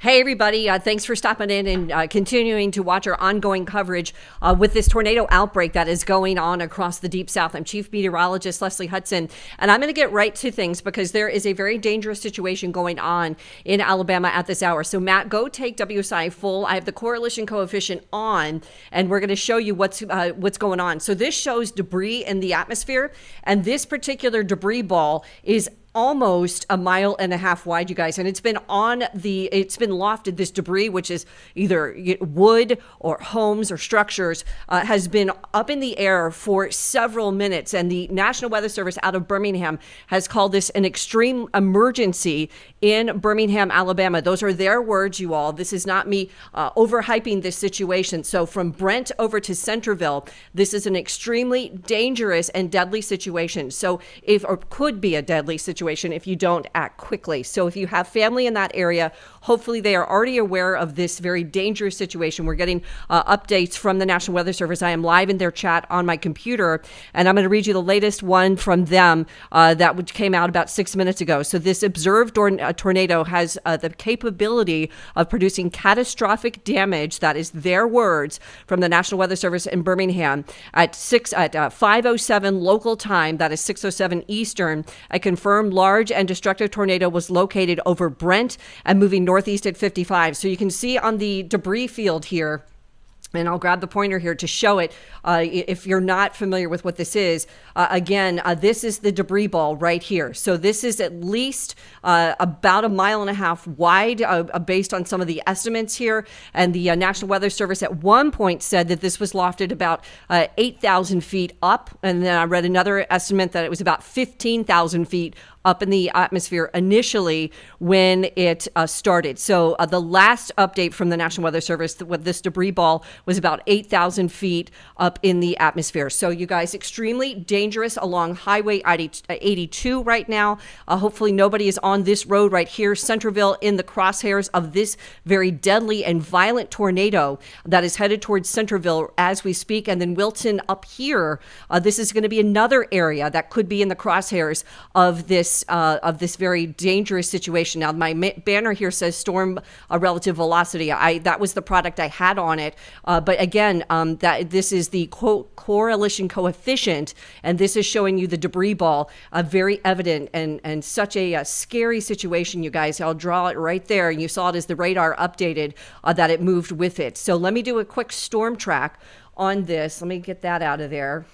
Hey, everybody. Thanks for stopping in and continuing to watch our ongoing coverage with this tornado outbreak that is going on across the Deep South. I'm Chief Meteorologist Leslie Hudson, and I'm going to get right to things because there is a very dangerous situation going on in Alabama at this hour. So, Matt, go take WSI full. I have the correlation coefficient on, and we're going to show you what's going on. So this shows debris in the atmosphere, and this particular debris ball is almost 1.5 miles wide, you guys, and it's been lofted. This debris, which is either wood or homes or structures, has been up in the air for several minutes, and the National Weather Service out of Birmingham has called this an extreme emergency in Birmingham, Alabama. Those are their words, you all. This is not me overhyping this situation. So from Brent over to Centerville, this is an extremely dangerous and deadly situation. So could be a deadly situation if you don't act quickly. So if you have family in that area, hopefully they are already aware of this very dangerous situation. We're getting updates from the National Weather Service. I am live in their chat on my computer, and I'm going to read you the latest one from them that came out about 6 minutes ago. So this observed tornado has the capability of producing catastrophic damage. That is their words from the National Weather Service in Birmingham at 5:07 local time. That is 6:07 Eastern. A confirmed large and destructive tornado was located over Brent and moving northeast at 55. So you can see on the debris field here, and I'll grab the pointer here to show it if you're not familiar with what this is. This is the debris ball right here. So this is at least about 1.5 miles wide based on some of the estimates here. And the National Weather Service at one point said that this was lofted about 8,000 feet up. And then I read another estimate that it was about 15,000 feet up in the atmosphere initially when it started. So the last update from the National Weather Service with this debris ball was about 8,000 feet up in the atmosphere. So you guys, extremely dangerous along Highway 82 right now. Hopefully nobody is on this road right here. Centerville in the crosshairs of this very deadly and violent tornado that is headed towards Centerville as we speak. And then Wilton up here, this is going to be another area that could be in the crosshairs of this very dangerous situation. Now, my banner here says storm relative velocity. That was the product I had on it. But again, that this is the quote correlation coefficient, and this is showing you the debris ball, very evident and such a scary situation, you guys. I'll draw it right there. You saw it as the radar updated that it moved with it. So let me do a quick storm track on this. Let me get that out of there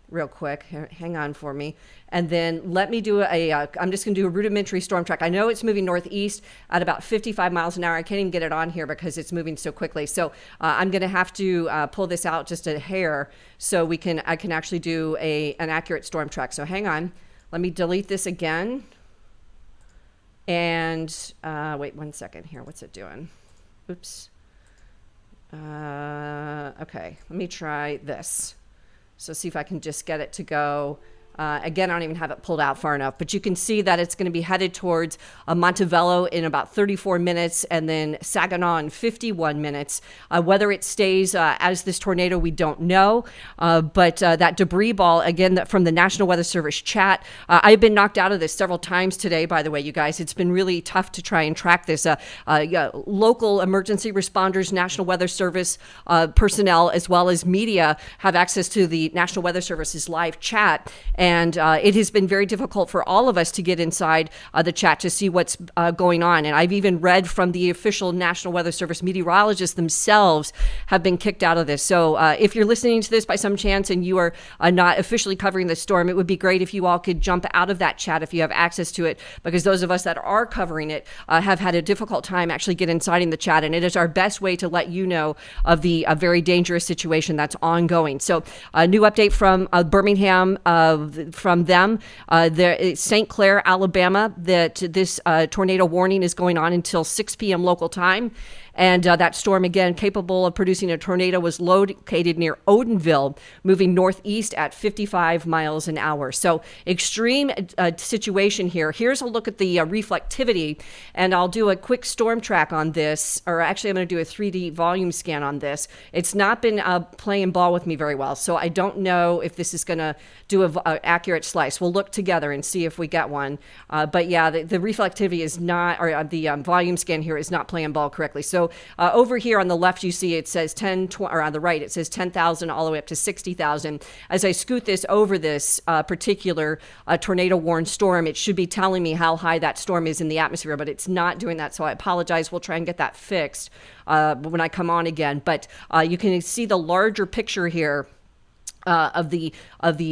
real quick. Hang on for me. And then let me do I'm just going to do a rudimentary storm track. I know it's moving northeast at about 55 miles an hour. I can't even get it on here because it's moving so quickly. So I'm going to have to pull this out just a hair so I can actually do an accurate storm track. So hang on. Let me delete this again. And wait 1 second here. What's it doing? Oops. Okay. Let me try this. So see if I can just get it to go. Again, I don't even have it pulled out far enough, but you can see that it's going to be headed towards Montevallo in about 34 minutes and then Saginaw in 51 minutes. Whether it stays as this tornado, we don't know. But that debris ball, again, from the National Weather Service chat, I've been knocked out of this several times today, by the way, you guys. It's been really tough to try and track this. Local emergency responders, National Weather Service personnel, as well as media have access to the National Weather Service's live chat. And it has been very difficult for all of us to get inside the chat to see what's going on. And I've even read from the official National Weather Service meteorologists themselves have been kicked out of this. So if you're listening to this by some chance and you are not officially covering the storm, it would be great if you all could jump out of that chat if you have access to it, because those of us that are covering it have had a difficult time actually get inside in the chat. And it is our best way to let you know of the very dangerous situation that's ongoing. So a new update from Birmingham, from them, St. Clair, Alabama, that this tornado warning is going on until 6 p.m. local time. And that storm, again, capable of producing a tornado, was located near Odenville, moving northeast at 55 miles an hour. So extreme situation here. Here's a look at the reflectivity, and I'll do a quick storm track on this, or actually I'm going to do a 3D volume scan on this. It's not been playing ball with me very well, so I don't know if this is going to do accurate slice. We'll look together and see if we get one. But yeah, the reflectivity is not, or the volume scan here is not playing ball correctly. So over here on the left, you see it says 10, or on the right, it says 10,000 all the way up to 60,000. As I scoot this over this particular tornado warned storm, it should be telling me how high that storm is in the atmosphere, but it's not doing that. So I apologize. We'll try and get that fixed when I come on again. But you can see the larger picture here of the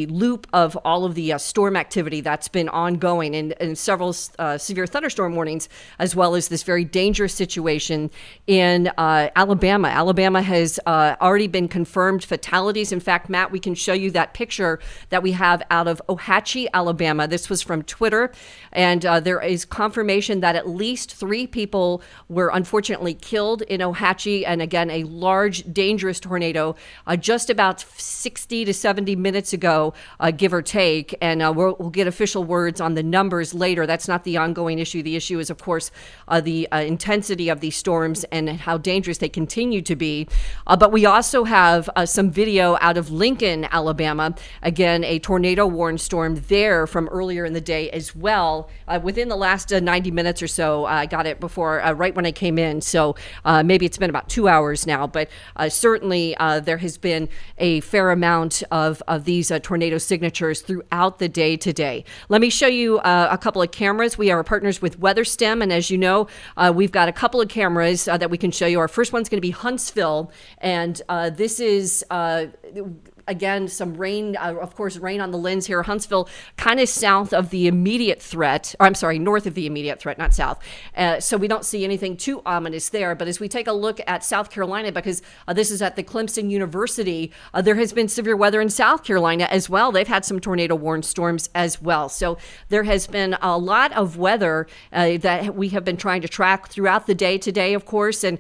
loop of all of the storm activity that's been ongoing, and several severe thunderstorm warnings, as well as this very dangerous situation in Alabama. Alabama has already been confirmed fatalities. In fact, Matt, we can show you that picture that we have out of Ohatchee, Alabama. This was from Twitter, and there is confirmation that at least 3 people were unfortunately killed in Ohatchee, and again, a large, dangerous tornado just about 60 to 70 minutes ago, give or take, and we'll get official words on the numbers later. That's not the ongoing issue. The issue is, of course, the intensity of these storms and how dangerous they continue to be. But we also have some video out of Lincoln, Alabama. Again, a tornado warned storm there from earlier in the day as well. Within the last 90 minutes or so, I got it before, right when I came in. So maybe it's been about 2 hours now, but certainly there has been a fair amount of these tornado signatures throughout the day today. Let me show you a couple of cameras. We are partners with WeatherStem, and as you know, we've got a couple of cameras that we can show you. Our first one's going to be Huntsville, and this is again, some rain, of course, rain on the lens here. Huntsville, kind of south of the immediate threat, or I'm sorry, north of the immediate threat, not south. So we don't see anything too ominous there. But as we take a look at South Carolina, because this is at the Clemson University, there has been severe weather in South Carolina as well. They've had some tornado warned storms as well. So there has been a lot of weather that we have been trying to track throughout the day today, of course. And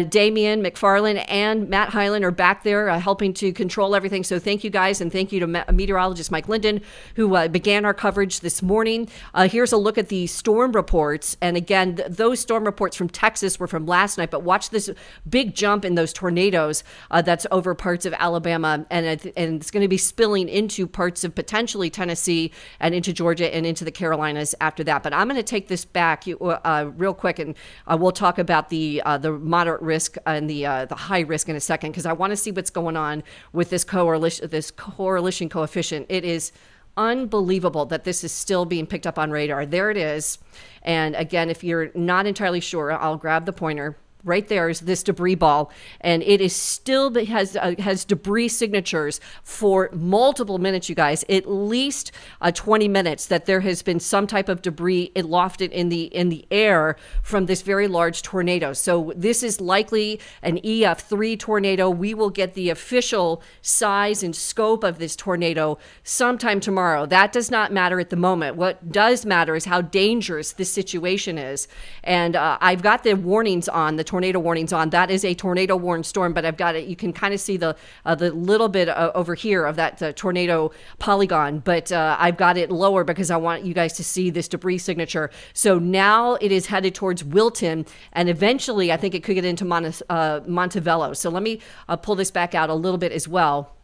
Damian McFarland and Matt Hyland are back there helping to control everything. So thank you guys, and thank you to meteorologist Mike Linden, who began our coverage this morning. Here's a look at the storm reports. And again, those storm reports from Texas were from last night, but watch this big jump in those tornadoes that's over parts of Alabama, and it's going to be spilling into parts of potentially Tennessee and into Georgia and into the Carolinas after that. But I'm going to take this back real quick, and we'll talk about the moderate risk and the high risk in a second, because I want to see what's going on with this correlation coefficient. It is unbelievable that this is still being picked up on radar. There it is. And again, if you're not entirely sure, I'll grab the pointer. Right there is this debris ball, and it is still has debris signatures for multiple minutes, you guys. At least 20 minutes that there has been some type of debris lofted in the air from this very large tornado. So this is likely an EF3 tornado. We will get the official size and scope of this tornado sometime tomorrow. That does not matter at the moment. What does matter is how dangerous this situation is. And I've got the warnings on, the tornado warnings on. That is a tornado warned storm, but I've got it. You can kind of see the little bit over here of that tornado polygon, but I've got it lower because I want you guys to see this debris signature. So now it is headed towards Wilton, and eventually I think it could get into Montevello. So let me pull this back out a little bit as well.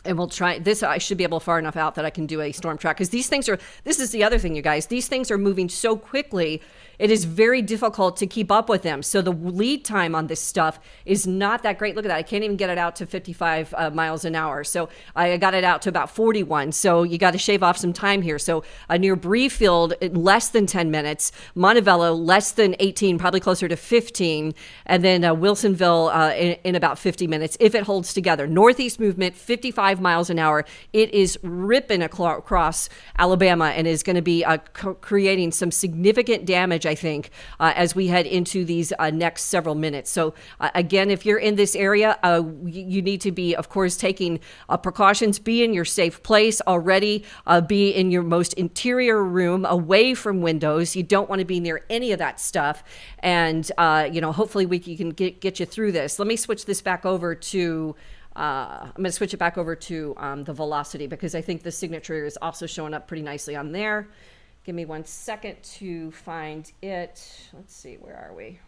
And we'll try this. I should be able far enough out that I can do a storm track, because this is the other thing, you guys. These things are moving so quickly, it is very difficult to keep up with them. So the lead time on this stuff is not that great. Look at that. I can't even get it out to 55 miles an hour. So I got it out to about 41. So you got to shave off some time here. So near Breefield, less than 10 minutes. Montevello, less than 18, probably closer to 15. And then Wilsonville in about 50 minutes, if it holds together. Northeast movement, 55 miles an hour. It is ripping across Alabama and is going to be creating some significant damage, I think, as we head into these next several minutes. So again, if you're in this area, you need to be, of course, taking precautions. Be in your safe place already. Be in your most interior room, away from windows. You don't want to be near any of that stuff. And hopefully we can get you through this. Let me switch this back over to I'm going to switch it back over to the velocity, because I think the signature is also showing up pretty nicely on there. Give me 1 second to find it. Let's see, where are we?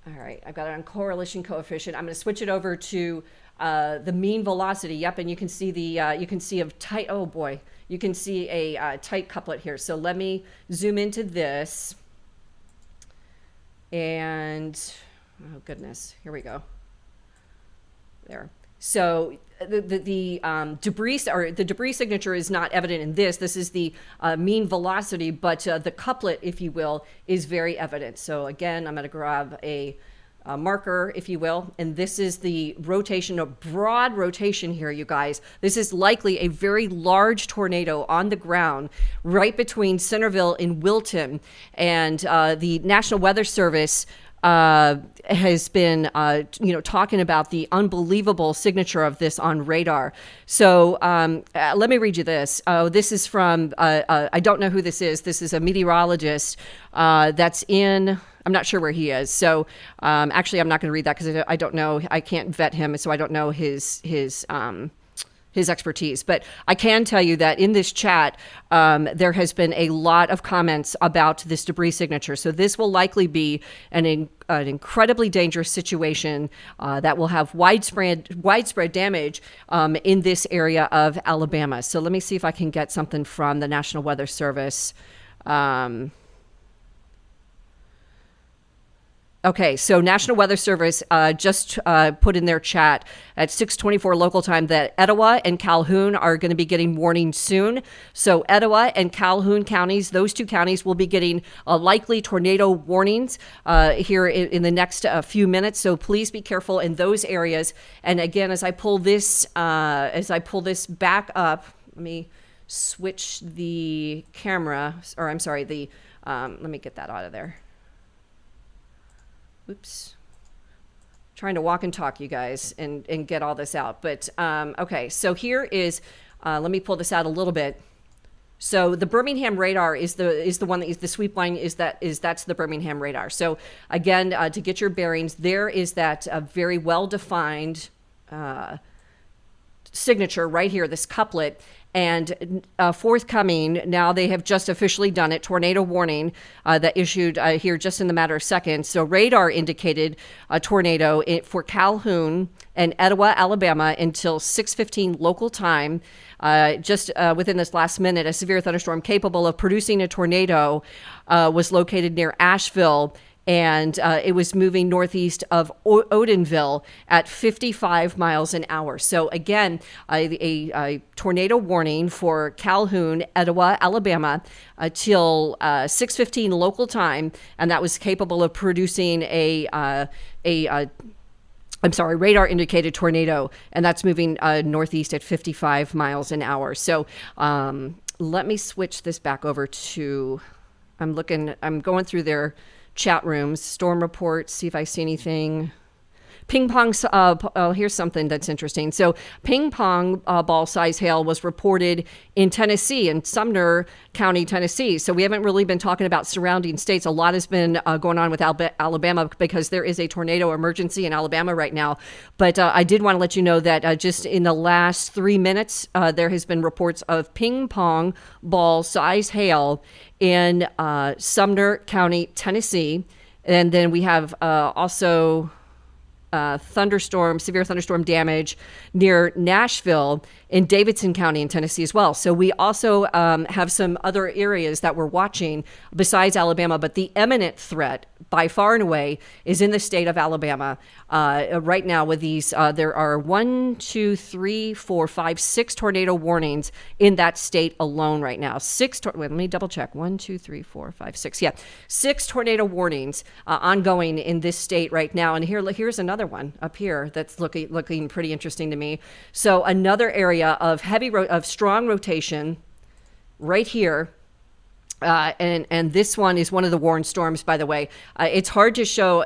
All right, I've got it on correlation coefficient. I'm going to switch it over to the mean velocity. Yep, and you can see you can see a tight. Oh boy, you can see a tight couplet here. So let me zoom into this, and oh goodness, here we go. There. So the debris or the debris signature is not evident in this. This is the mean velocity, but the couplet, if you will, is very evident. So again, I'm going to grab a marker, if you will, and this is the rotation, a broad rotation here, you guys. This is likely a very large tornado on the ground right between Centerville and Wilton, and the National Weather Service has been, talking about the unbelievable signature of this on radar. So let me read you this. This is from, I don't know who this is. This is a meteorologist that's in, I'm not sure where he is. So actually, I'm not going to read that because I don't know. I can't vet him, so I don't know his expertise. But I can tell you that in this chat, there has been a lot of comments about this debris signature. So this will likely be an incredibly dangerous situation that will have widespread damage in this area of Alabama. So let me see if I can get something from the National Weather Service. Okay, so National Weather Service just put in their chat at 6:24 local time that Etowah and Calhoun are going to be getting warnings soon. So Etowah and Calhoun counties, those two counties will be getting likely tornado warnings here in the next few minutes. So please be careful in those areas. And again, as I pull this back up, let me switch the camera, or I'm sorry, let me get that out of there. Oops. Trying to walk and talk, you guys, and get all this out. But okay, so here is, let me pull this out a little bit. So the Birmingham radar is the one that is the sweep line that's the Birmingham radar. So again, to get your bearings, there is that very well-defined signature right here, this couplet. And forthcoming, now they have just officially done it, tornado warning that issued here just in the matter of seconds. So radar indicated a tornado for Calhoun and Etowah, Alabama until 6:15 local time. Just within this last minute, a severe thunderstorm capable of producing a tornado was located near Asheville. And it was moving northeast of Odenville at 55 miles an hour. So again, a tornado warning for Calhoun, Etowah, Alabama, till 6:15 local time, and that was capable of producing radar indicated tornado, and that's moving northeast at 55 miles an hour. So let me switch this back over to, I'm going through their chat rooms, storm reports, see if I see anything. Ping pong, here's something that's interesting. So ping pong ball size hail was reported in Tennessee, in Sumner County, Tennessee. So we haven't really been talking about surrounding states. A lot has been going on with Alabama because there is a tornado emergency in Alabama right now. But I did want to let you know that just in the last 3 minutes, there has been reports of ping pong ball size hail in Sumner County, Tennessee. And then we have also severe thunderstorm damage near Nashville in Davidson County in Tennessee as well. So we also have some other areas that we're watching besides Alabama, but the imminent threat by far and away is in the state of Alabama. Right now with these, there are 6 tornado warnings in that state alone right now. Let me double check. 6. Yeah, 6 tornado warnings ongoing in this state right now. And here's another one up here that's looking pretty interesting to me. So another area of strong rotation right here. And this one is one of the warned storms, by the way. It's hard to show.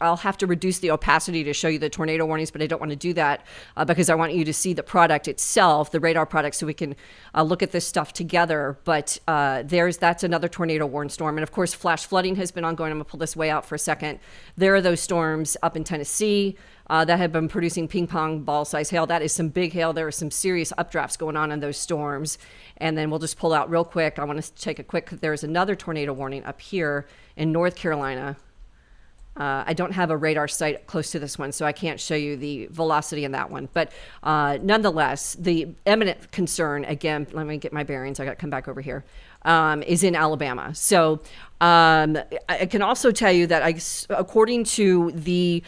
I'll have to reduce the opacity to show you the tornado warnings, but I don't want to do that because I want you to see the product itself, the radar product, so we can look at this stuff together. But that's another tornado warned storm. And of course, flash flooding has been ongoing. I'm gonna pull this way out for a second. There are those storms up in Tennessee that have been producing ping pong ball size hail. That is some big hail. There are some serious updrafts going on in those storms. And then we'll just pull out real quick. I want to take a quick, there's another tornado warning up here in North Carolina. I don't have a radar site close to this one, so I can't show you the velocity in that one. But nonetheless, the imminent concern, again, let me get my bearings. I got to come back over here, is in Alabama. So I can also tell you that according to the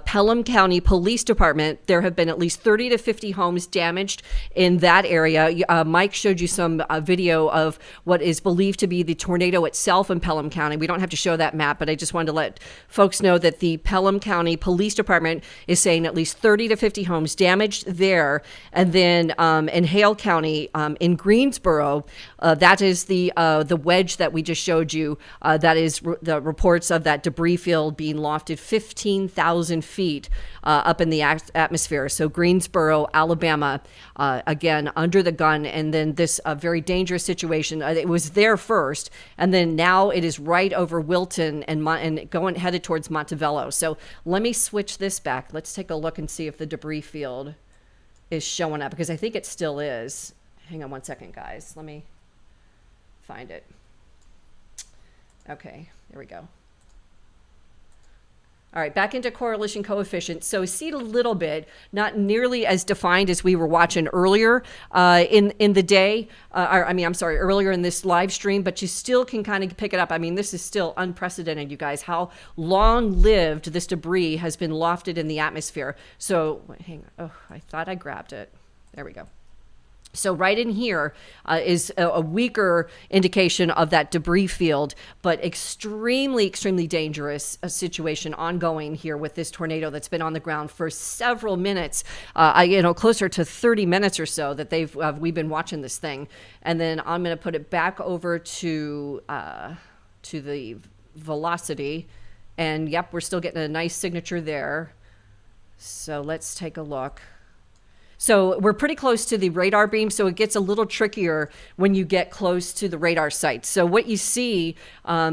Pelham County Police Department, there have been at least 30 to 50 homes damaged in that area. Mike showed you some video of what is believed to be the tornado itself in Pelham County. We don't have to show that map, but I just wanted to let folks know that the Pelham County Police Department is saying at least 30 to 50 homes damaged there. And then in Hale County, in Greensboro, that is the wedge that we just showed you. That is the reports of that debris field being lofted 15,000 feet up in the atmosphere. So Greensboro, Alabama, again, under the gun. And then this very dangerous situation. It was there first, and then now it is right over Wilton and going headed towards Montevallo. So let me switch this back. Let's take a look and see if the debris field is showing up, because I think it still is. Hang on one second, guys. Let me find it. Okay, there we go. All right, back into correlation coefficient. So see it a little bit, not nearly as defined as we were watching earlier in the day. Earlier in this live stream, but you still can kind of pick it up. I mean, this is still unprecedented, you guys, how long-lived this debris has been lofted in the atmosphere. So hang on. Oh, I thought I grabbed it. There we go. So right in here is a weaker indication of that debris field, but extremely, extremely dangerous situation ongoing here with this tornado that's been on the ground for several minutes, closer to 30 minutes or so that we've been watching this thing. And then I'm going to put it back over to the velocity, and yep, we're still getting a nice signature there. So let's take a look. So we're pretty close to the radar beam, so it gets a little trickier when you get close to the radar site. So what you see are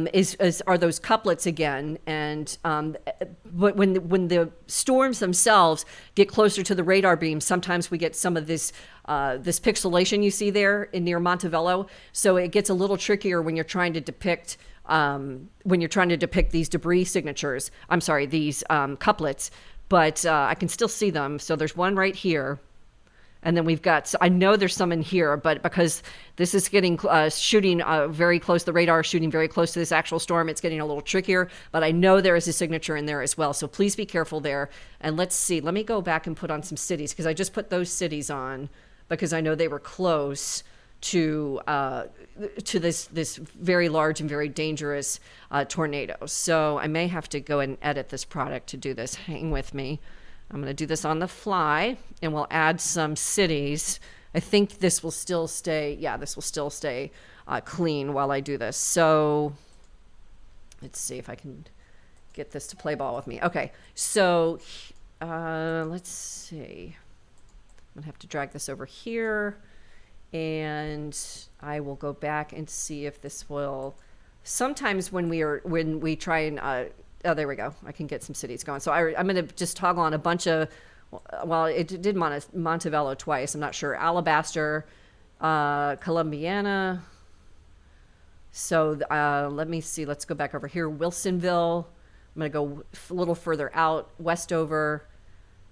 those couplets again, and but when the storms themselves get closer to the radar beam, sometimes we get some of this pixelation you see there near Montevallo. So it gets a little trickier when you're trying to depict these debris signatures. I'm sorry, these couplets, but I can still see them. So there's one right here. And then we've got, so I know there's some in here, but because this is getting shooting very close, the radar is shooting very close to this actual storm, it's getting a little trickier, but I know there is a signature in there as well. So please be careful there. And let's see, let me go back and put on some cities, because I just put those cities on because I know they were close to this very large and very dangerous tornado. So I may have to go and edit this product to do this. Hang with me. I'm going to do this on the fly, and we'll add some cities. I think this will still stay, clean while I do this. So let's see if I can get this to play ball with me. Okay, so let's see. I'm going to have to drag this over here, and I will go back and see if this will, sometimes when we try and, oh, there we go. I can get some cities going. So I'm going to just toggle on a bunch of, well, it did Montevallo twice. I'm not sure. Alabaster, Columbiana. So let me see. Let's go back over here. Wilsonville. I'm going to go a little further out, Westover.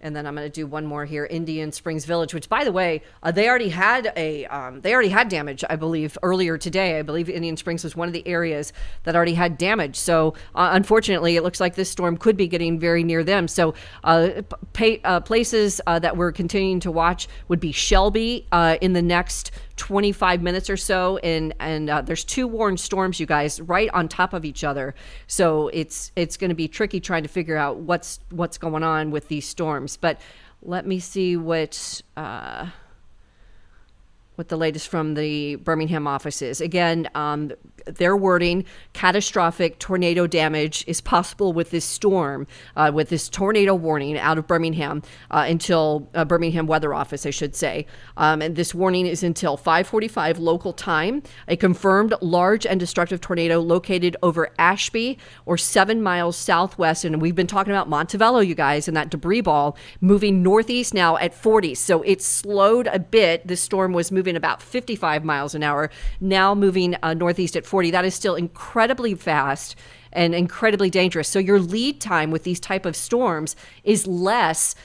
And then I'm going to do one more here, Indian Springs Village, which, by the way, they already had damage, I believe, earlier today. I believe Indian Springs was one of the areas that already had damage. So, unfortunately, it looks like this storm could be getting very near them. So, places that we're continuing to watch would be Shelby in the next 25 minutes or so, and there's two warned storms, you guys, right on top of each other. So it's going to be tricky trying to figure out what's going on with these storms. But let me see what the latest from the Birmingham office is. Again, their wording, catastrophic tornado damage is possible with this storm, with this tornado warning out of Birmingham until Birmingham Weather Office, I should say. And this warning is until 5:45 local time. A confirmed large and destructive tornado located over Ashby or 7 miles southwest. And we've been talking about Montevallo, you guys, and that debris ball moving northeast now at 40. So it's slowed a bit. This storm was moving about 55 miles an hour, now moving northeast at 40. That is still incredibly fast. and incredibly dangerous. So your lead time with these type of storms is less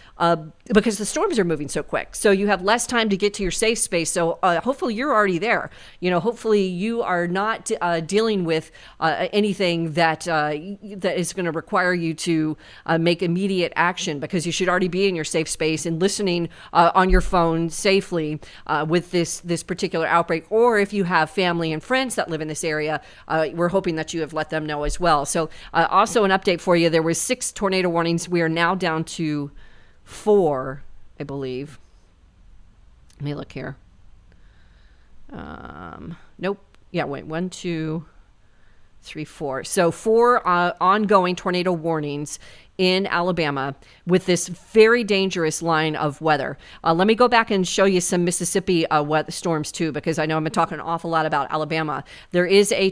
because the storms are moving so quick. So you have less time to get to your safe space. So hopefully you're already there. Hopefully you are not dealing with anything that is going to require you to make immediate action, because you should already be in your safe space and listening on your phone safely with this particular outbreak. Or if you have family and friends that live in this area, we're hoping that you have let them know as well. So also an update for you. There was 6 tornado warnings. We are now down to 4, I believe. Let me look here. Nope. Yeah, wait. 1, 2, 3, 4. So 4 ongoing tornado warnings in Alabama with this very dangerous line of weather. Let me go back and show you some Mississippi weather storms too, because I know I've been talking an awful lot about Alabama. There is a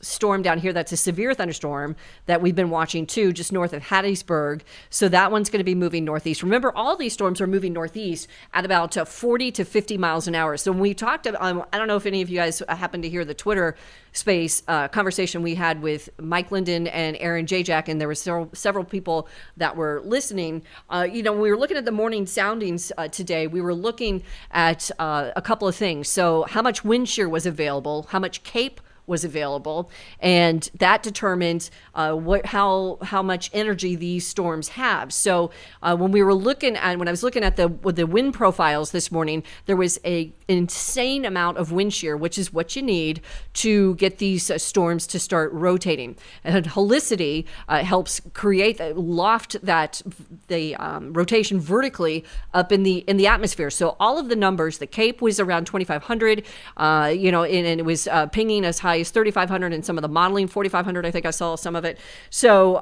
storm down here that's a severe thunderstorm that we've been watching too, just north of Hattiesburg. So that one's going to be moving northeast. Remember, all these storms are moving northeast at about 40 to 50 miles an hour. So when we talked, I don't know if any of you guys happened to hear the Twitter space conversation we had with Mike Linden and Aaron Jajak, and there were several people that were listening. When we were looking at the morning soundings today, we were looking at a couple of things. So how much wind shear was available, how much CAPE was available, and that determines how much energy these storms have. So when I was looking at the wind profiles this morning, there was an insane amount of wind shear, which is what you need to get these storms to start rotating. And helicity helps create loft the rotation vertically up in the atmosphere. So all of the numbers, the CAPE was around 2,500, and it was pinging as high as 3,500, and some of the modeling 4,500. I think I saw some of it. So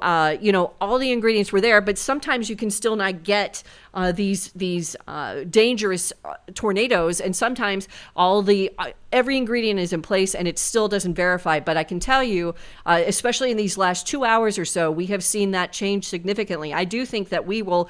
all the ingredients were there, but sometimes you can still not get these dangerous tornadoes, and sometimes every ingredient is in place and it still doesn't verify. But I can tell you, especially in these last 2 hours or so, we have seen that change significantly. I do think that we will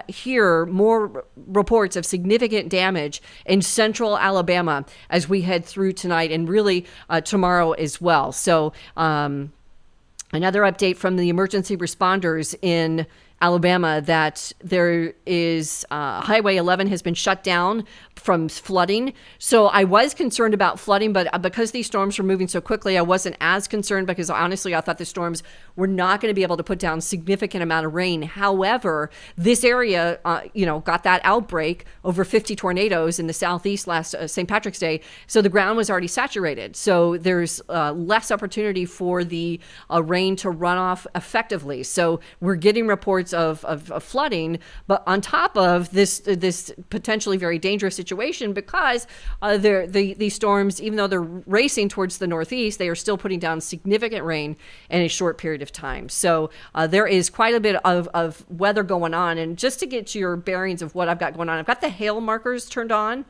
hear more reports of significant damage in central Alabama as we head through tonight, and really tomorrow as well. So another update from the emergency responders in Alabama, that there is Highway 11 has been shut down from flooding. So I was concerned about flooding, but because these storms were moving so quickly, I wasn't as concerned, because honestly, I thought the storms were not going to be able to put down significant amount of rain. However, this area, got that outbreak, over 50 tornadoes in the southeast last St. Patrick's Day. So the ground was already saturated. So there's less opportunity for the rain to run off effectively. So we're getting reports of flooding, but on top of this potentially very dangerous situation, because these storms, even though they're racing towards the northeast, they are still putting down significant rain in a short period of time. So there is quite a bit of weather going on. And just to get to your bearings of what I've got going on, I've got the hail markers turned on.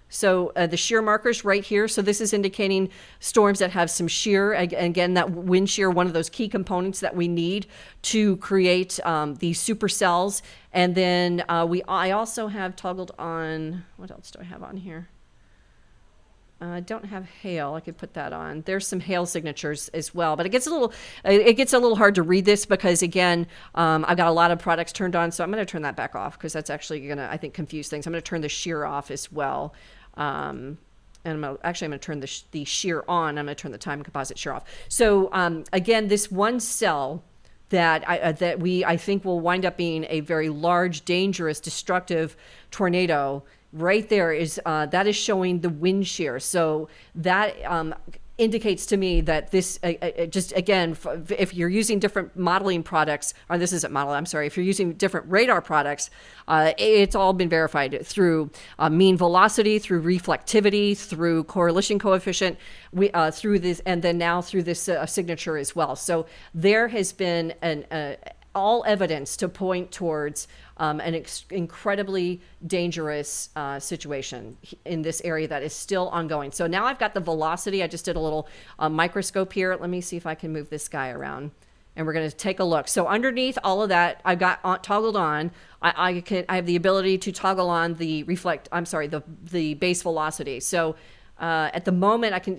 So the shear markers right here. So this is indicating storms that have some shear. Again, that wind shear, one of those key components that we need to create these supercells. And then I also have toggled on, what else do I have on here? I don't have hail. I could put that on. There's some hail signatures as well, but it gets a little hard to read this, because again, I've got a lot of products turned on. So I'm going to turn that back off, because that's actually going to, I think, confuse things. I'm going to turn the shear off as well. And I'm going to turn the shear on. I'm going to turn the time composite shear off. So again, this one cell that I think will wind up being a very large, dangerous, destructive tornado right there is that is showing the wind shear. So that indicates to me that this just, again, if you're using different modeling products, or this isn't model, I'm sorry, if you're using different radar products, it's all been verified through mean velocity, through reflectivity, through correlation coefficient, through this, and then now through this signature as well. So there has been all evidence to point towards an incredibly dangerous situation in this area that is still ongoing. So now I've got the velocity. I just did a little microscope here. Let me see if I can move this guy around, and we're going to take a look. So underneath all of that, I've got toggled on. I have the ability to toggle on the base velocity. So At the moment, I can,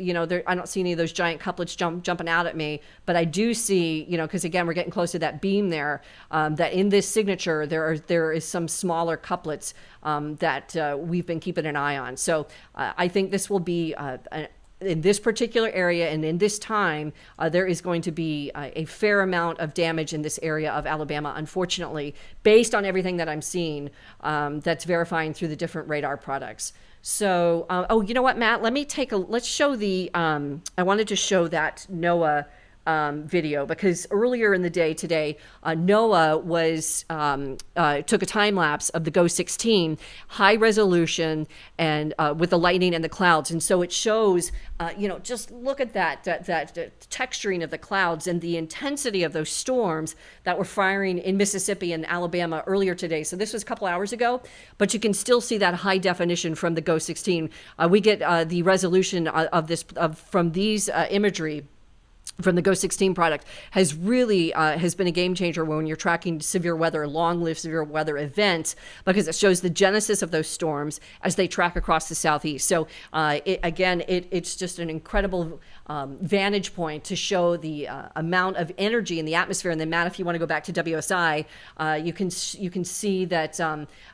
I don't see any of those giant couplets jumping out at me, but I do see, because again, we're getting close to that beam there, that in this signature, there is some smaller couplets that we've been keeping an eye on. So I think this will be in this particular area and in this time, there is going to be a fair amount of damage in this area of Alabama, unfortunately, based on everything that I'm seeing that's verifying through the different radar products. So, oh, you know what, Matt? Let's show I wanted to show that NOAA video, because earlier in the day today, NOAA took a time lapse of the GO 16, high resolution, and with the lightning and the clouds. And so it shows, just look at that texturing of the clouds and the intensity of those storms that were firing in Mississippi and Alabama earlier today. So this was a couple hours ago, but you can still see that high definition from the GO 16. We get the resolution from these imagery from the GO 16 product has really has been a game changer when you're tracking severe weather, long-lived severe weather events, because it shows the genesis of those storms as they track across the southeast. So it's just an incredible vantage point to show the amount of energy in the atmosphere. And then, Matt, if you want to go back to WSI, you can see that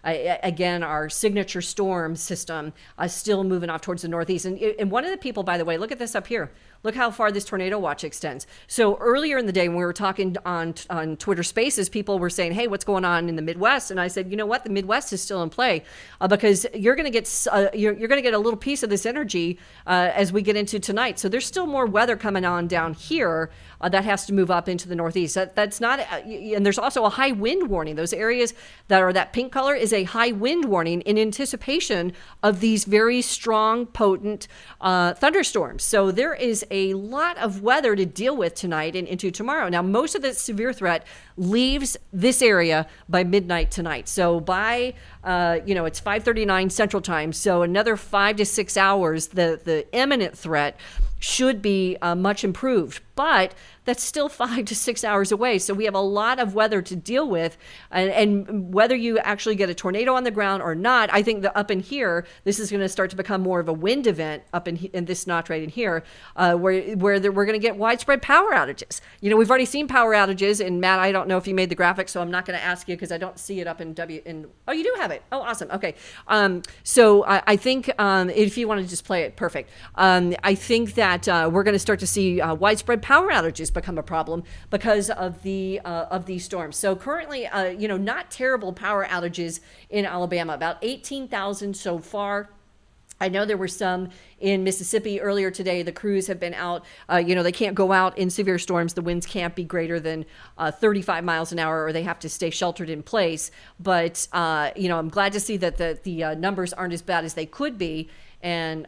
again, our signature storm system is still moving off towards the northeast. And one of the people, by the way, look at this up here. Look how far this tornado watch extends. So earlier in the day when we were talking on Twitter Spaces, people were saying, hey, what's going on in the Midwest? And I said, you know what? The Midwest is still in play because you're going to get you're going to get a little piece of this energy as we get into tonight. So there's still more weather coming on down here that has to move up into the northeast. That's not, and there's also a high wind warning. Those areas that are that pink color is a high wind warning in anticipation of these very strong, potent thunderstorms. So there is a lot of weather to deal with tonight and into tomorrow. Now, most of the severe threat leaves this area by midnight tonight. So by, it's 5:39 Central Time. So another 5 to 6 hours, the imminent threat should be much improved. But that's still 5 to 6 hours away. So we have a lot of weather to deal with. And whether you actually get a tornado on the ground or not, I think that up in here, this is going to start to become more of a wind event up in this notch right in here, where we're going to get widespread power outages. We've already seen power outages. And Matt, I don't know if you made the graphic, so I'm not going to ask you because I don't see it up in oh, you do have it. Oh, awesome. Okay. So I think if you want to just play it, perfect. I think that we're going to start to see widespread power outages become a problem because of these storms. So currently, not terrible power outages in Alabama, about 18,000 so far. I know there were some in Mississippi earlier today. The crews have been out. They can't go out in severe storms. The winds can't be greater than 35 miles an hour, or they have to stay sheltered in place. But, I'm glad to see that the numbers aren't as bad as they could be. And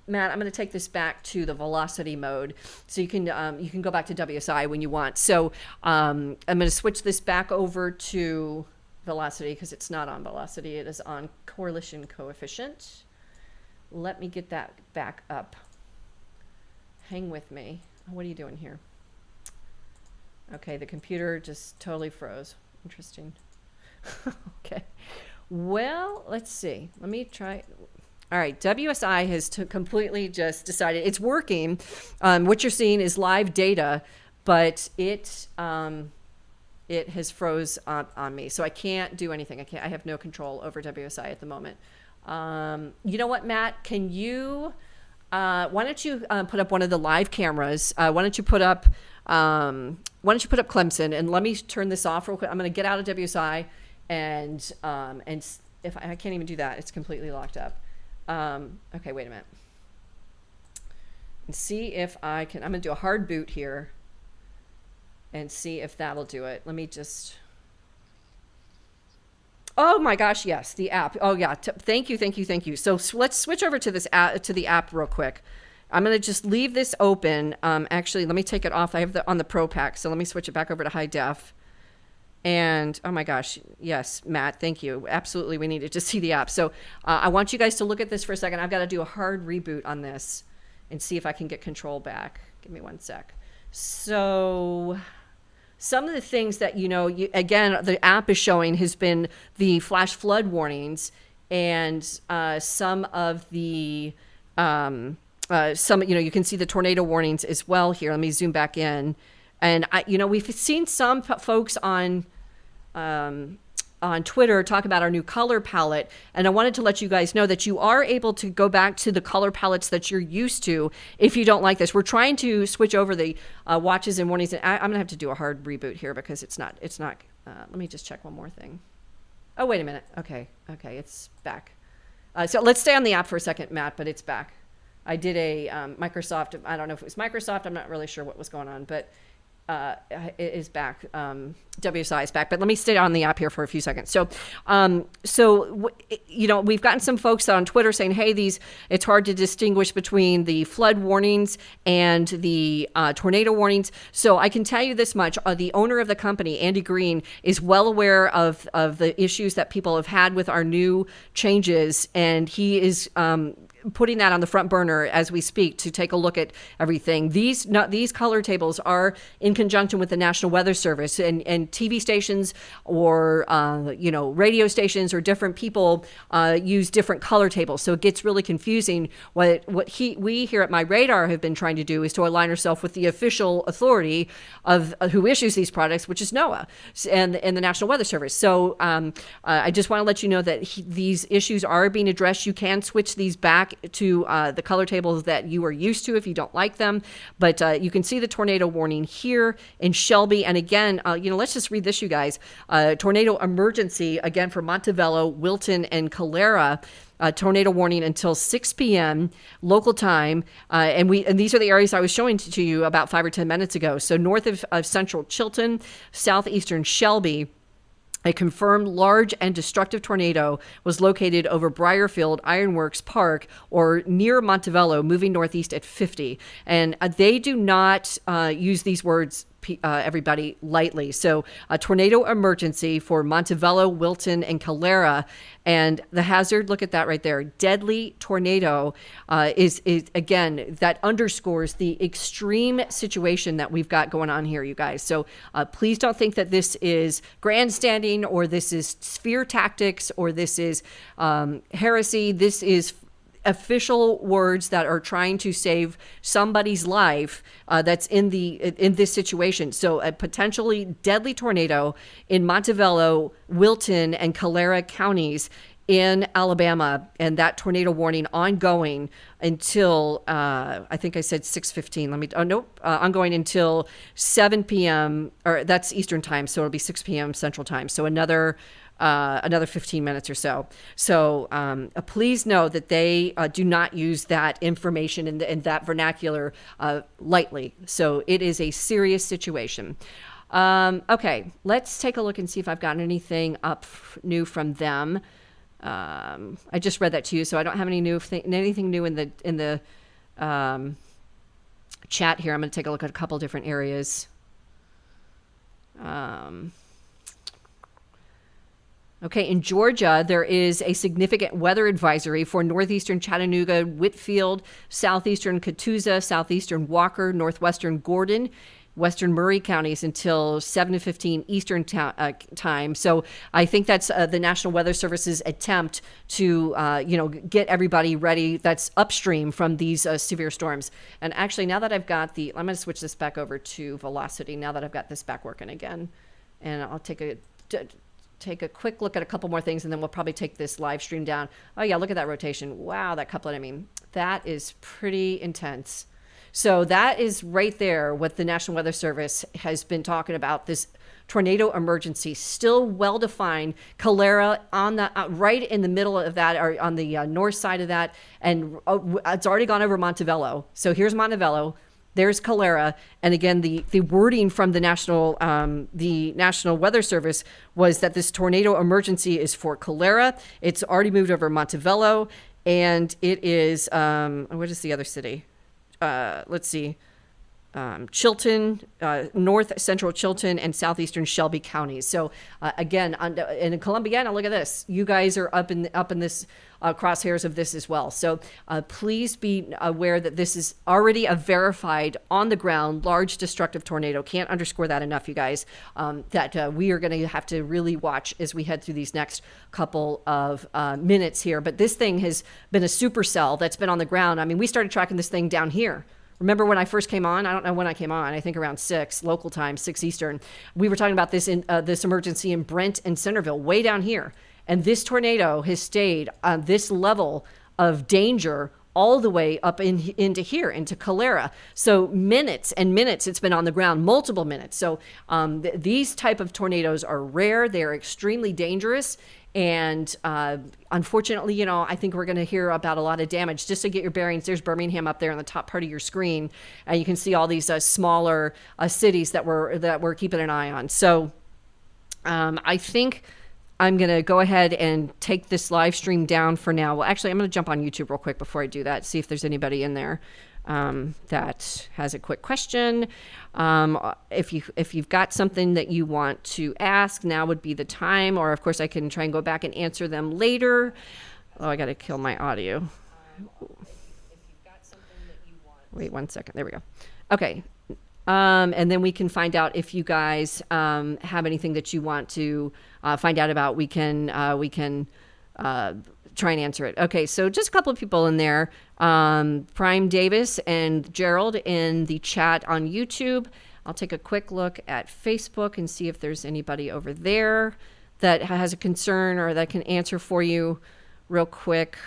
Matt, I'm going to take this back to the velocity mode, so you can go back to WSI when you want. So I'm going to switch this back over to velocity because it's not on velocity. It is on correlation coefficient. Let me get that back up. Hang with me. What are you doing here? Okay, the computer just totally froze. Interesting. Okay. Well, let's see. Let me try. All right, WSI has completely just decided it's working. What you're seeing is live data, but it has froze on me, so I can't do anything. I have no control over WSI at the moment. You know what, Matt? Can you? Why don't you put up one of the live cameras? Why don't you put up Clemson, and let me turn this off real quick. I'm going to get out of WSI, and if I can't even do that, it's completely locked up. Okay, wait a minute. And see if I can. I'm going to do a hard boot here and see if that'll do it. Let me just. Oh my gosh, yes, the app. Oh yeah, thank you. So let's switch over to this app, to the app real quick. I'm going to just leave this open. Actually, let me take it off. I have on the Pro Pack, so let me switch it back over to high def. And oh my gosh, yes, Matt, thank you. Absolutely, we needed to see the app. So I want you guys to look at this for a second. I've got to do a hard reboot on this and see if I can get control back. Give me one sec. So some of the things that, again, the app is showing has been the flash flood warnings and some of the you can see the tornado warnings as well here. Let me zoom back in, and we've seen some folks on Twitter talk about our new color palette, and I wanted to let you guys know that you are able to go back to the color palettes that you're used to if you don't like this. We're trying to switch over the watches and warnings, and I'm gonna have to do a hard reboot here because it's not. Let me just check one more thing. Oh, wait a minute. Okay, it's back. So let's stay on the app for a second, Matt, but it's back. I did a Microsoft. I don't know if it was Microsoft. I'm not really sure what was going on, but it is back. WSI is back, but let me stay on the app here for a few seconds. So, we've gotten some folks on Twitter saying, hey, it's hard to distinguish between the flood warnings and the tornado warnings. So I can tell you this much. The owner of the company, Andy Green, is well aware of the issues that people have had with our new changes, and he is putting that on the front burner as we speak to take a look at everything. These color tables are in conjunction with the National Weather Service, and TV stations or radio stations or different people use different color tables, so it gets really confusing. We here at My Radar have been trying to do is to align ourselves with the official authority of who issues these products, which is NOAA and the National Weather Service. So I just want to let you know that these issues are being addressed. You can switch these back to the color tables that you are used to if you don't like them, but you can see the tornado warning here in Shelby. And again, let's just read this, you guys. Tornado emergency again for Montevallo, Wilton, and Calera. Tornado warning until 6 p.m. local time, and these are the areas I was showing to you about 5 or 10 minutes ago. So north of central Chilton, southeastern Shelby. A confirmed large and destructive tornado was located over Briarfield Ironworks Park or near Montevallo, moving northeast at 50. And they do not use these words, everybody, lightly. So a tornado emergency for Montevallo, Wilton, and Calera. And the hazard, look at that right there, deadly tornado is again, that underscores the extreme situation that we've got going on here, you guys. So please don't think that this is grandstanding or this is sphere tactics or this is heresy. This is official words that are trying to save somebody's life that's in this situation. So a potentially deadly tornado in Montevallo, Wilton, and Calera counties in Alabama, and that tornado warning ongoing until I think I said 6:15. Ongoing until 7 p.m. or that's Eastern time, so it'll be 6 p.m. Central time. So another 15 minutes or so. So please know that they do not use that information and that vernacular lightly. So it is a serious situation. Okay, let's take a look and see if I've gotten anything new from them. I just read that to you, so I don't have anything new in the chat here. I'm going to take a look at a couple different areas. Okay, in Georgia, there is a significant weather advisory for northeastern Chattanooga, Whitfield, southeastern Catoosa, southeastern Walker, northwestern Gordon, western Murray counties until 7:15 Eastern time. So I think that's the National Weather Service's attempt to, get everybody ready that's upstream from these severe storms. And actually, now that I've got I'm going to switch this back over to velocity now that I've got this back working again. And I'll take a quick look at a couple more things, and then we'll probably take this live stream down. Oh yeah, look at that rotation. Wow, that couplet, that is pretty intense. So that is right there what the National Weather Service has been talking about, this tornado emergency, still well-defined. Calera on the right in the middle of that, or on the north side of that, and it's already gone over Montevallo. So here's Montevallo. There's Calera, and again, the wording from the National Weather Service was that this tornado emergency is for Calera. It's already moved over Montevallo, and it is what is the other city? Let's see. Chilton, north central Chilton, and southeastern Shelby counties. So again, in Columbiana, look at this. You guys are up in this crosshairs of this as well. So please be aware that this is already a verified on the ground large destructive tornado. Can't underscore that enough, you guys. That we are going to have to really watch as we head through these next couple of minutes here. But this thing has been a supercell that's been on the ground. I mean, we started tracking this thing down here. Remember when I first came on? I don't know when I came on. I think around 6 local time, 6 Eastern. We were talking about this in this emergency in Brent and Centerville, way down here. And this tornado has stayed on this level of danger all the way up into here, into Calera. So minutes and minutes it's been on the ground, multiple minutes. So these type of tornadoes are rare. They're extremely dangerous. And unfortunately, I think we're going to hear about a lot of damage. Just to get your bearings, there's Birmingham up there on the top part of your screen. And you can see all these smaller cities that we're keeping an eye on. So I think I'm going to go ahead and take this live stream down for now. Well, actually, I'm going to jump on YouTube real quick before I do that, see if there's anybody in there that has a quick question. If you've got something that you want to ask, now would be the time. Or, of course, I can try and go back and answer them later. Oh, I got to kill my audio. Wait 1 second. There we go. Okay. And then we can find out if you guys have anything that you want to find out about. We can try and answer it. Okay, so just a couple of people in there. Prime Davis and Gerald in the chat on YouTube. I'll take a quick look at Facebook and see if there's anybody over there that has a concern or that can answer for you real quick.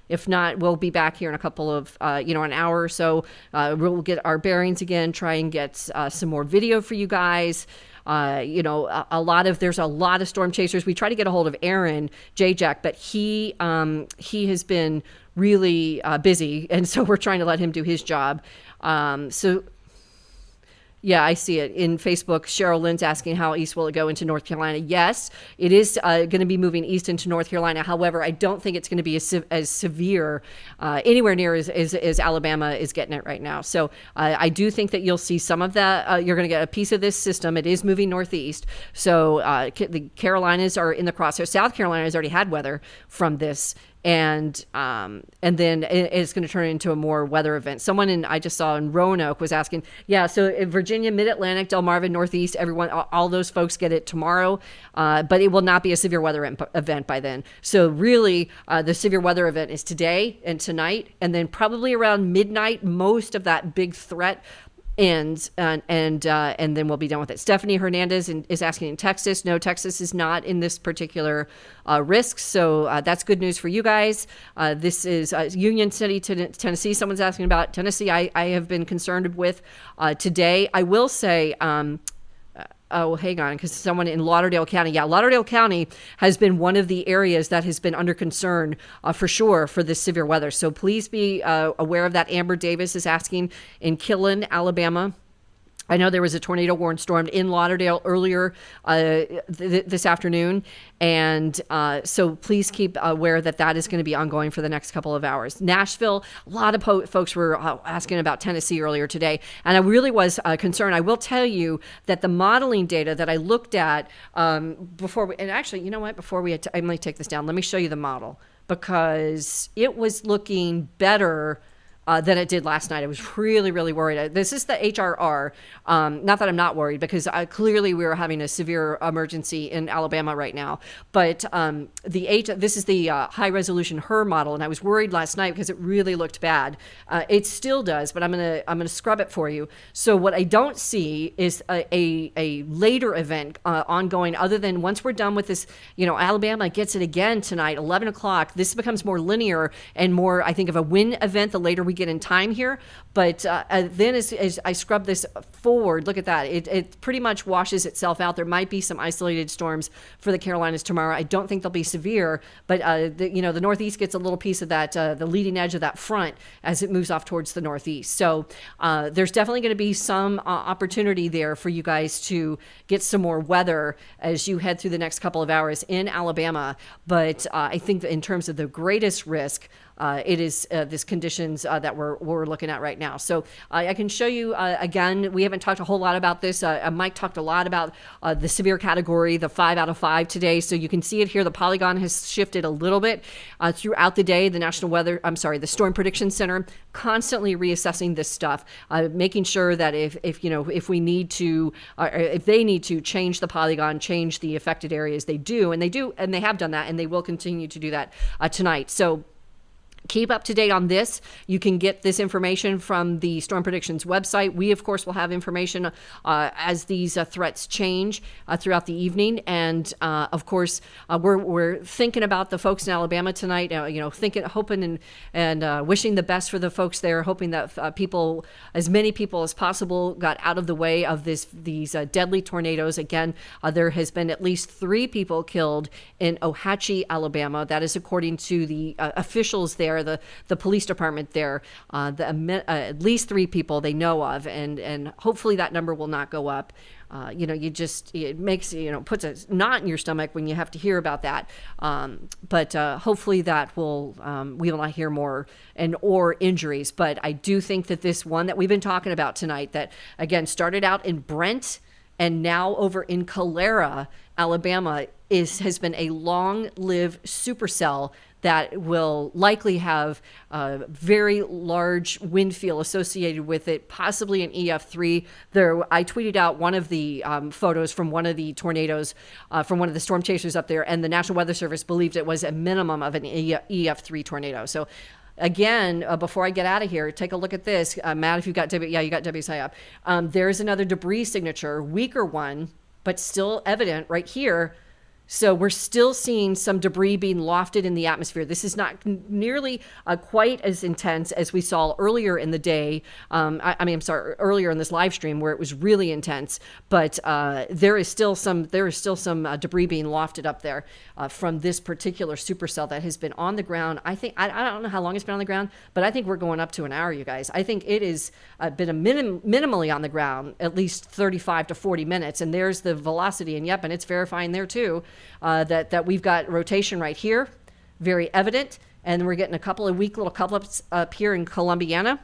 If not, we'll be back here in a couple of, an hour or so. We'll get our bearings again, try and get some more video for you guys. There's a lot of storm chasers. We try to get a hold of Aaron Jack, but he has been really busy, and so we're trying to let him do his job. Yeah, I see it in Facebook. Cheryl Lynn's asking how east will it go into North Carolina. Yes, it is going to be moving east into North Carolina. However, I don't think it's going to be as severe anywhere near as Alabama is getting it right now. So I do think that you'll see some of that. You're going to get a piece of this system. It is moving northeast. So the Carolinas are in the crosshair. South Carolina has already had weather from this. And then it's going to turn into a more weather event. Someone I just saw in Roanoke was asking, so in Virginia, Mid-Atlantic, Delmarva, Northeast, everyone, all those folks get it tomorrow, but it will not be a severe weather event by then. So really, the severe weather event is today and tonight, and then probably around midnight, most of that big threat ends, and then we'll be done with it. Stephanie Hernandez is asking in Texas. No, Texas is not in this particular risk, so that's good news for you guys. This is Union City, Tennessee. Someone's asking about Tennessee. I have been concerned with today. I will say, hang on, because someone in Lauderdale County. Yeah, Lauderdale County has been one of the areas that has been under concern for sure for this severe weather. So please be aware of that. Amber Davis is asking in Killen, Alabama. I know there was a tornado warning storm in Lauderdale earlier this afternoon. And so please keep aware that is going to be ongoing for the next couple of hours. Nashville, a lot of folks were asking about Tennessee earlier today. And I really was concerned. I will tell you that the modeling data that I looked at before, and actually, you know what, before I'm going to take this down, let me show you the model, because it was looking better than it did last night. I was really, really worried. This is the HRR. Not that I'm not worried, because clearly we were having a severe emergency in Alabama right now. But this is the high resolution HER model, and I was worried last night because it really looked bad. It still does, but I'm gonna scrub it for you. So what I don't see is a later event ongoing, other than once we're done with this. Alabama gets it again tonight, 11 o'clock. This becomes more linear and more, I think, of a win event the later we get in time here. But then as I scrub this forward, look at that. It pretty much washes itself out. There might be some isolated storms for the Carolinas tomorrow. I don't think they'll be severe, but the Northeast gets a little piece of that, the leading edge of that front as it moves off towards the Northeast. So there's definitely going to be some opportunity there for you guys to get some more weather as you head through the next couple of hours in Alabama. But I think that in terms of the greatest risk, it is this conditions that we're looking at right now. So I can show you again. We haven't talked a whole lot about this. Mike talked a lot about the severe category, the 5 out of 5 today. So you can see it here. The polygon has shifted a little bit throughout the day. The Storm Prediction Center constantly reassessing this stuff, making sure that if we need to, or if they need to change the polygon, change the affected areas, they do, and they have done that, and they will continue to do that tonight. So keep up to date on this. You can get this information from the Storm Predictions website. We, of course, will have information as these threats change throughout the evening. And of course, we're thinking about the folks in Alabama tonight. Hoping and wishing the best for the folks there. Hoping that as many people as possible, got out of the way of these deadly tornadoes. Again, there has been at least 3 people killed in Ohatchee, Alabama. That is according to the officials there. The police department there, at least 3 people they know of, and hopefully that number will not go up. It makes, puts a knot in your stomach when you have to hear about that. But hopefully that we will not hear more or injuries. But I do think that this one that we've been talking about tonight, that again started out in Brent and now over in Calera, Alabama, has been a long-lived supercell that will likely have a very large wind field associated with it, possibly an EF3. I tweeted out one of the photos from one of the tornadoes, from one of the storm chasers up there, and the National Weather Service believed it was a minimum of an EF3 tornado. So again, before I get out of here, take a look at this. Matt, if you got you got WSI up. There's another debris signature, weaker one, but still evident right here. So we're still seeing some debris being lofted in the atmosphere. This is not nearly quite as intense as we saw earlier in the day. Earlier in this live stream where it was really intense. But there is still some debris being lofted up there from this particular supercell that has been on the ground. I don't know how long it's been on the ground, but I think we're going up to an hour, you guys. I think it has been minimally on the ground, at least 35 to 40 minutes. And there's the velocity, and it's verifying there too. That we've got rotation right here, very evident, and we're getting a couple of weak little couplets up here in Columbiana.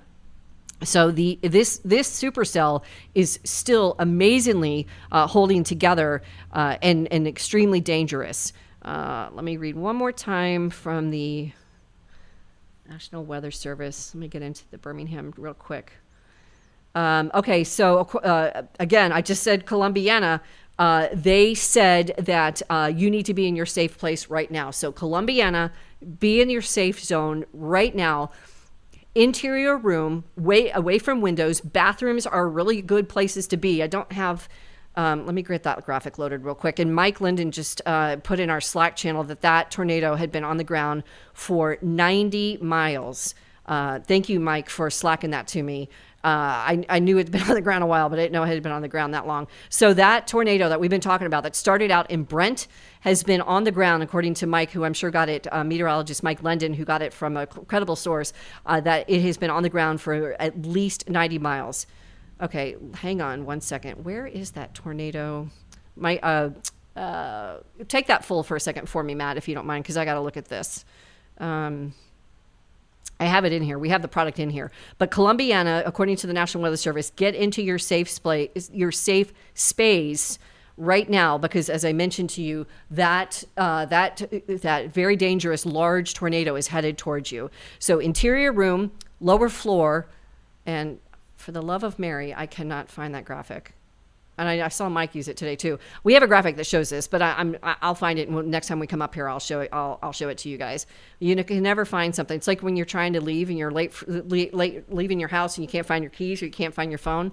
So this supercell is still amazingly holding together and extremely dangerous. Let me read one more time from the National Weather Service. Let me get into the Birmingham real quick. Okay, so again, I just said Columbiana. They said that you need to be in your safe place right now. So Columbiana, be in your safe zone right now. Interior room, away from windows. Bathrooms are really good places to be. I don't have, let me get that graphic loaded real quick. And Mike Linden just put in our Slack channel that tornado had been on the ground for 90 miles. Thank you, Mike, for slacking that to me. I knew it had been on the ground a while, but I didn't know it had been on the ground that long. So that tornado that we've been talking about that started out in Brent has been on the ground, according to Mike, who I'm sure got it, meteorologist Mike Linden, who got it from a credible source, that it has been on the ground for at least 90 miles. Okay, hang on one second. Where is that tornado? Take that full for a second for me, Matt, if you don't mind, because I got to look at this. I have it in here. We have the product in here. But Columbiana, according to the National Weather Service, get into your safe space right now, because as I mentioned to you, that very dangerous large tornado is headed towards you. So interior room, lower floor, and for the love of Mary, I cannot find that graphic. And I saw Mike use it today too. We have a graphic that shows this, but I'll find it next time we come up here. I'll show it. I'll show it to you guys. You can never find something. It's like when you're trying to leave and you're late leaving your house and you can't find your keys or you can't find your phone.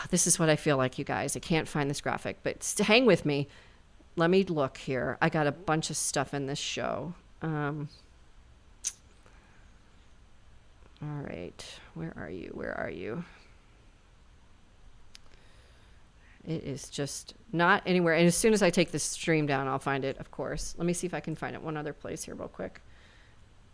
This is what I feel like, you guys. I can't find this graphic, but hang with me. Let me look here. I got a bunch of stuff in this show. All right, where are you? It is just not anywhere. And as soon as I take this stream down, I'll find it, of course. Let me see if I can find it one other place here real quick.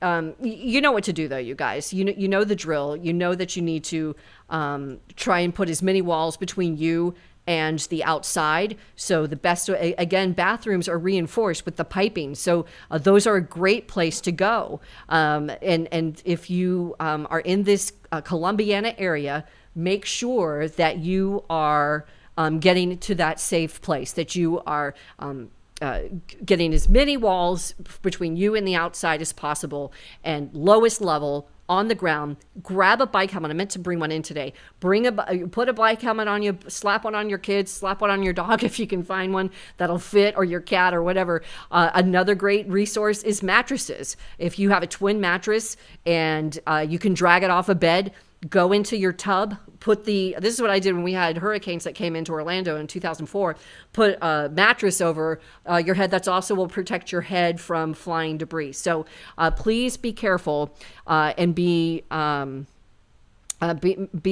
You know what to do, though, you guys. You know the drill. You know that you need to try and put as many walls between you and the outside. So the best, again, bathrooms are reinforced with the piping. So those are a great place to go. And if you are in this Columbiana area, make sure that you are getting to that safe place, that you are getting as many walls between you and the outside as possible, and lowest level on the ground. Grab a bike helmet. I meant to bring one in today. Put a bike helmet on you, slap one on your kids, slap one on your dog if you can find one that'll fit, or your cat or whatever. Another great resource is mattresses. If you have a twin mattress and you can drag it off a bed, go into your tub, this is what I did when we had hurricanes that came into Orlando in 2004, put a mattress over your head. That's also will protect your head from flying debris. So please be careful and be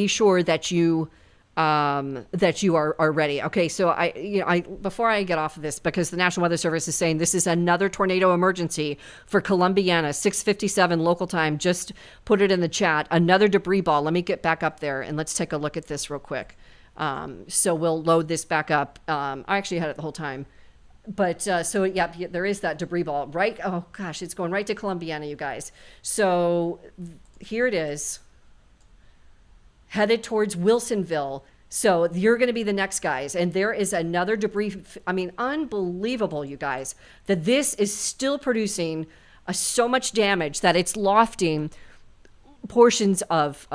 sure that you are ready. Okay, so I before I get off of this, because the National Weather Service is saying this is another tornado emergency for Columbiana, 6:57 local time. Just put it in the chat. Another debris ball. Let me get back up there and let's take a look at this real quick. So we'll load this back up. I actually had it the whole time. But so yeah, there is that debris ball, right? Oh gosh, it's going right to Columbiana, you guys. So here it is, headed towards Wilsonville. So you're going to be the next guys. And there is another debris. I mean, unbelievable, you guys, that this is still producing so much damage that it's lofting portions of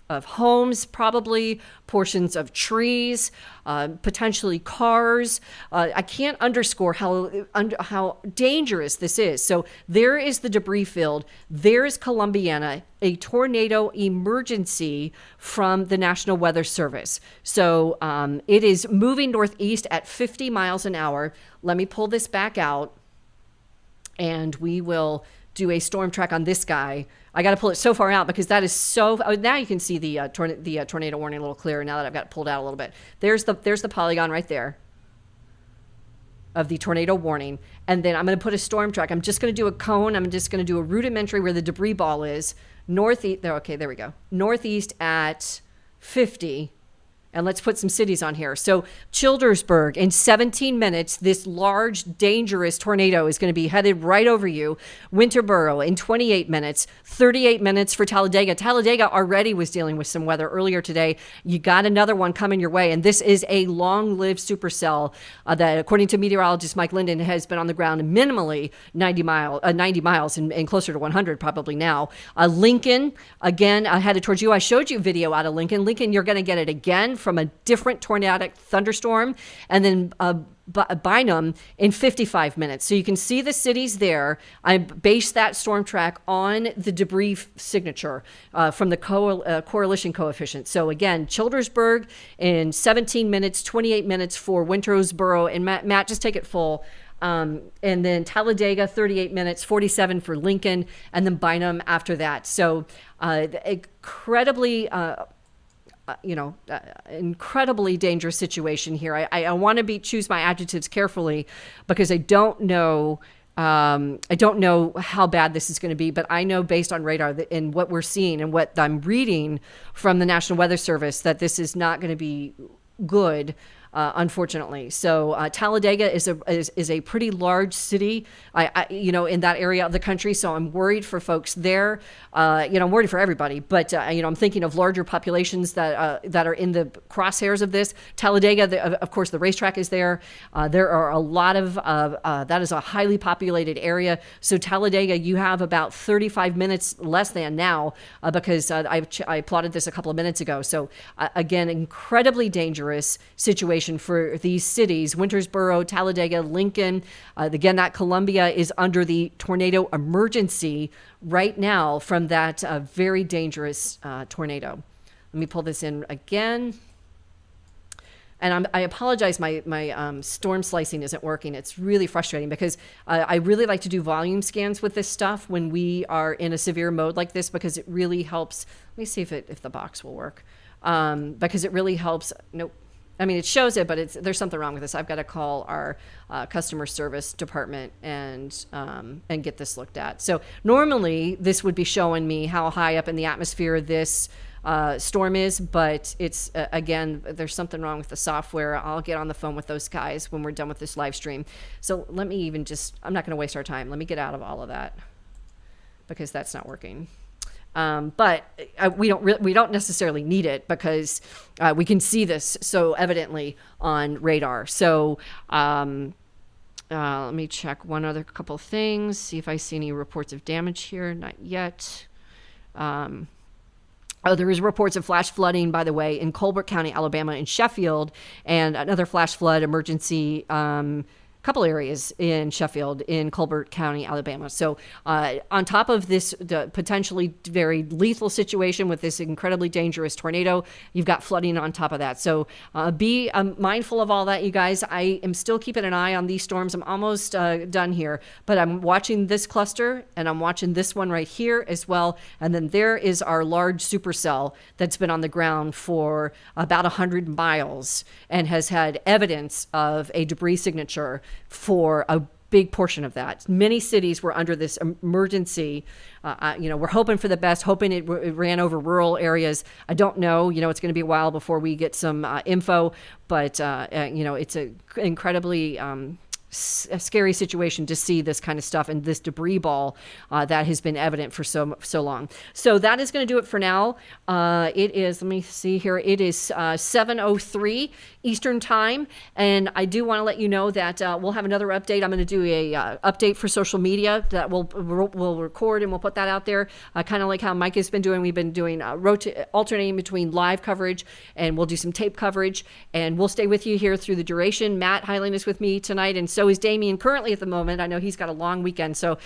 homes, probably portions of trees, potentially cars. I can't underscore how dangerous this is. So there is the debris field. There is Columbiana, a tornado emergency from the National Weather Service. So it is moving northeast at 50 miles an hour. Let me pull this back out, and we will do a storm track on this guy. I got to pull it so far out because that is so. Oh, now you can see the tornado warning a little clearer now that I've got it pulled out a little bit. There's the polygon right there of the tornado warning, and then I'm going to put a storm track. I'm just going to do a cone. I'm just going to do a rudimentary where the debris ball is northeast. There, okay, there we go. Northeast at 50. And let's put some cities on here. So Childersburg, in 17 minutes, this large, dangerous tornado is going to be headed right over you. Winterboro in 28 minutes, 38 minutes for Talladega. Talladega already was dealing with some weather earlier today. You got another one coming your way. And this is a long-lived supercell that, according to meteorologist Mike Linden, has been on the ground minimally 90 miles and closer to 100 probably now. Lincoln, again, headed towards you. I showed you video out of Lincoln. Lincoln, you're going to get it again from a different tornadic thunderstorm, and then Bynum in 55 minutes. So you can see the cities there. I based that storm track on the debris signature from the correlation coefficient. So again, Childersburg in 17 minutes, 28 minutes for Winterboro, and Matt, just take it full. And then Talladega, 38 minutes, 47 for Lincoln, and then Bynum after that. So incredibly incredibly dangerous situation here. I want to choose my adjectives carefully because I don't know how bad this is going to be, but I know based on radar and what we're seeing and what I'm reading from the National Weather Service that this is not going to be good. Unfortunately. So Talladega is a pretty large city, in that area of the country. So I'm worried for folks there. I'm worried for everybody, but I'm thinking of larger populations that are in the crosshairs of this. Talladega, of course, the racetrack is there. There are a lot of that is a highly populated area. So Talladega, you have about 35 minutes less than now because I plotted this a couple of minutes ago. So again, incredibly dangerous situation for these cities, Winterboro, Talladega, Lincoln. Again, that Columbia is under the tornado emergency right now from that very dangerous tornado. Let me pull this in again. And I apologize, my storm slicing isn't working. It's really frustrating because I really like to do volume scans with this stuff when we are in a severe mode like this because it really helps. Let me see if the box will work. Because it really helps. Nope. I mean, it shows it, but there's something wrong with this. I've got to call our customer service department and get this looked at. So normally this would be showing me how high up in the atmosphere this storm is, but it's again, there's something wrong with the software. I'll get on the phone with those guys when we're done with this live stream. So let me even I'm not going to waste our time. Let me get out of all of that because that's not working. But we don't necessarily need it because we can see this so evidently on radar. So let me check one other couple of things, see if I see any reports of damage here. Not yet. There is reports of flash flooding, by the way, in Colbert County, Alabama, and Sheffield, and another flash flood emergency. Couple areas in Sheffield, in Colbert County, Alabama. So on top of this potentially very lethal situation with this incredibly dangerous tornado, you've got flooding on top of that. So be mindful of all that, you guys. I am still keeping an eye on these storms. I'm almost done here, but I'm watching this cluster and I'm watching this one right here as well. And then there is our large supercell that's been on the ground for about 100 miles and has had evidence of a debris signature for a big portion of that. Many cities were under this emergency. We're hoping for the best, hoping it ran over rural areas. I don't know. It's going to be a while before we get some info, but it's an incredibly a scary situation to see this kind of stuff and this debris ball that has been evident for so long. So that is going to do it for now. It is, let me see here, it is 7:03 Eastern time, and I do want to let you know that we'll have another update. I'm going to do a update for social media that we'll record and we'll put that out there, kind of like how Mike has been doing. We've been doing alternating between live coverage, and we'll do some tape coverage, and we'll stay with you here through the duration. Matt Hyland is with me tonight, and so is Damien currently at the moment. I know he's got a long weekend, so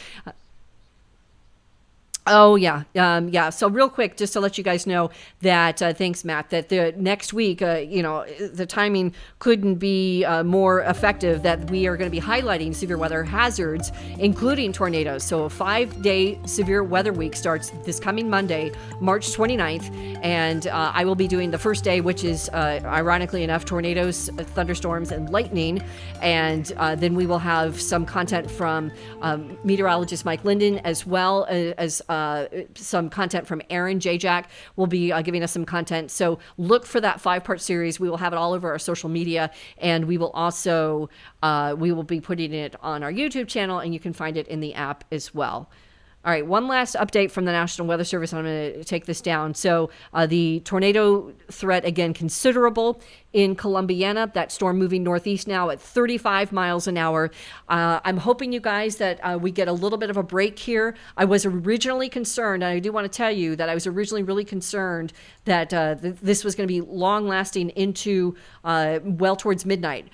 So real quick, just to let you guys know that, thanks, Matt, that the next week, the timing couldn't be more effective, that we are going to be highlighting severe weather hazards, including tornadoes. So a 5-day severe weather week starts this coming Monday, March 29th. And I will be doing the first day, which is, ironically enough, tornadoes, thunderstorms, and lightning. And then we will have some content from meteorologist Mike Linden, as well as some content from Aaron Jack will be giving us some content. So look for that 5-part series. We will have it all over our social media, and we will also we will be putting it on our YouTube channel, and you can find it in the app as well. All right, one last update from the National Weather Service. I'm going to take this down. So the tornado threat, again, considerable in Columbiana. That storm moving northeast now at 35 miles an hour. I'm hoping, you guys, that we get a little bit of a break here. I was originally concerned, and I do want to tell you that I was originally really concerned that this was going to be long-lasting into well towards midnight.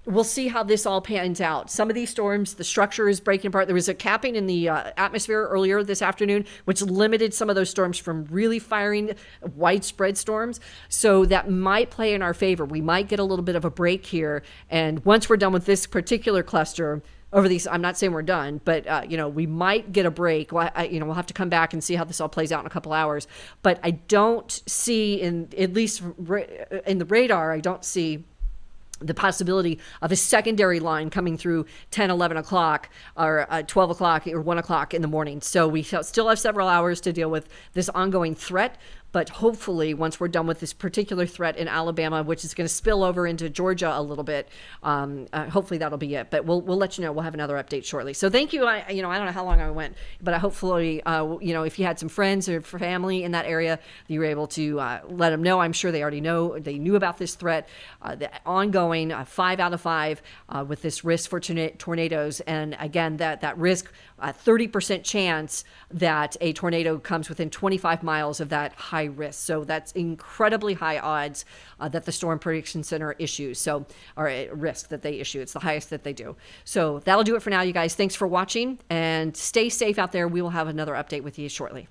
We'll see how this all pans out. Some of these storms, the structure is breaking apart. There was a capping in the atmosphere earlier this afternoon, which limited some of those storms from really firing widespread storms. So that might play in our favor. We might get a little bit of a break here. And once we're done with this particular cluster, over these, I'm not saying we're done, but we might get a break. We'll have to come back and see how this all plays out in a couple hours. But I don't see, at least in the radar, I don't see the possibility of a secondary line coming through 10, 11 o'clock or 12 o'clock or 1 o'clock in the morning. So we still have several hours to deal with this ongoing threat. But hopefully, once we're done with this particular threat in Alabama, which is going to spill over into Georgia a little bit, hopefully that'll be it. But we'll let you know. We'll have another update shortly. So thank you. I don't know how long I went, but hopefully, if you had some friends or family in that area, you were able to let them know. I'm sure they already know. They knew about this threat, the ongoing 5 out of 5 with this risk for tornadoes. And again, that risk, 30% chance that a tornado comes within 25 miles of that high risk. So that's incredibly high odds that the Storm Prediction Center issues. Or a risk that they issue. It's the highest that they do. So that'll do it for now, you guys. Thanks for watching, and stay safe out there. We will have another update with you shortly.